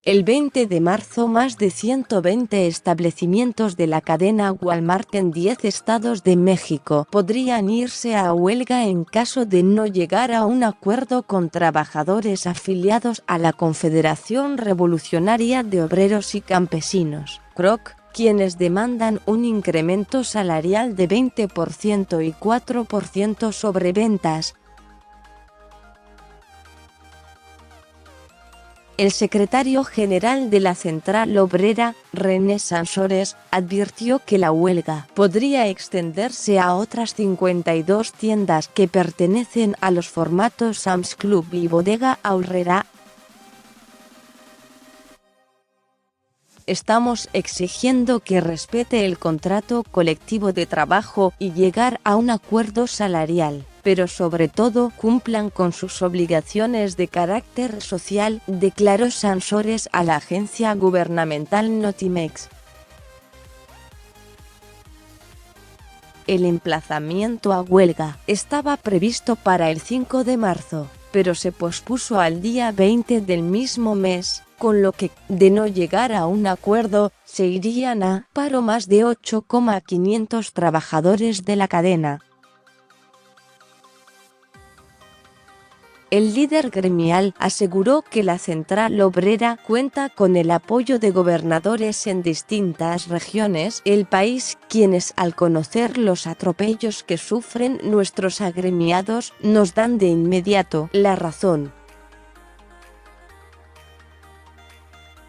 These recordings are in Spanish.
El 20 de marzo más de 120 establecimientos de la cadena Walmart en 10 estados de México podrían irse a huelga en caso de no llegar a un acuerdo con trabajadores afiliados a la Confederación Revolucionaria de Obreros y Campesinos, CROC, quienes demandan un incremento salarial de 20% y 4% sobre ventas. El secretario general de la Central Obrera, René Sansores, advirtió que la huelga podría extenderse a otras 52 tiendas que pertenecen a los formatos Sam's Club y Bodega Aurrera. Estamos exigiendo que respete el contrato colectivo de trabajo y llegar a un acuerdo salarial, pero sobre todo cumplan con sus obligaciones de carácter social, declaró Sansores a la agencia gubernamental Notimex. El emplazamiento a huelga estaba previsto para el 5 de marzo, pero se pospuso al día 20 del mismo mes, con lo que, de no llegar a un acuerdo, se irían a paro más de 8,500 trabajadores de la cadena. El líder gremial aseguró que la Central Obrera cuenta con el apoyo de gobernadores en distintas regiones del país, quienes al conocer los atropellos que sufren nuestros agremiados, nos dan de inmediato la razón.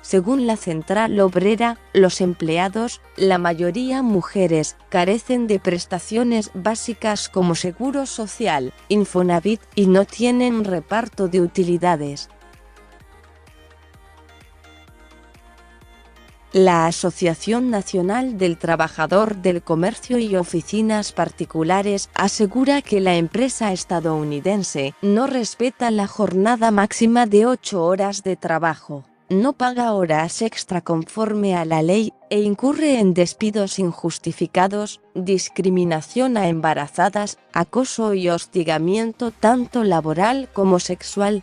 Según la Central Obrera, los empleados, la mayoría mujeres, carecen de prestaciones básicas como Seguro Social, Infonavit y no tienen reparto de utilidades. La Asociación Nacional del Trabajador del Comercio y Oficinas Particulares asegura que la empresa estadounidense no respeta la jornada máxima de 8 horas de trabajo, no paga horas extra conforme a la ley e incurre en despidos injustificados, discriminación a embarazadas, acoso y hostigamiento tanto laboral como sexual.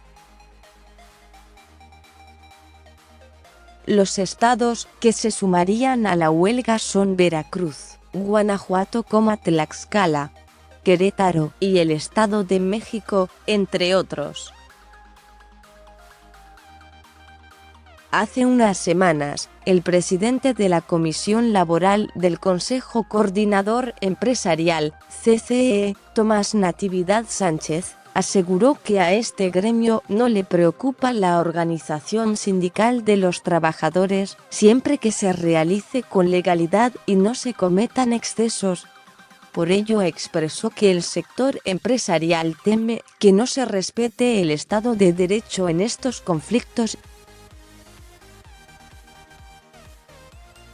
Los estados que se sumarían a la huelga son Veracruz, Guanajuato, Tlaxcala, Querétaro y el Estado de México, entre otros. Hace unas semanas, el presidente de la Comisión Laboral del Consejo Coordinador Empresarial, CCE, Tomás Natividad Sánchez, aseguró que a este gremio no le preocupa la organización sindical de los trabajadores, siempre que se realice con legalidad y no se cometan excesos. Por ello expresó que el sector empresarial teme que no se respete el Estado de Derecho en estos conflictos.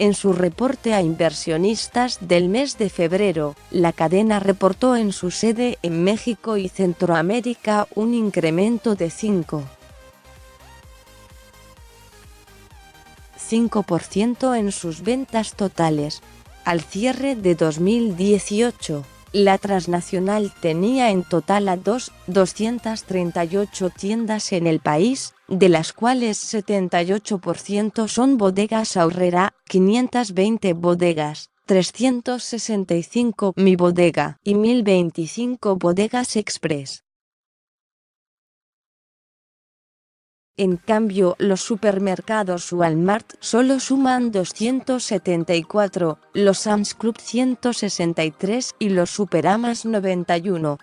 En su reporte a inversionistas del mes de febrero, la cadena reportó en su sede en México y Centroamérica un incremento de 5% en sus ventas totales. Al cierre de 2018, la transnacional tenía en total a 238 tiendas en el país, de las cuales 78% son bodegas Aurrera, 520 bodegas, 365 Mi Bodega y 1025 bodegas Express. En cambio, los supermercados Walmart solo suman 274, los Sam's Club 163 y los Superamas 91.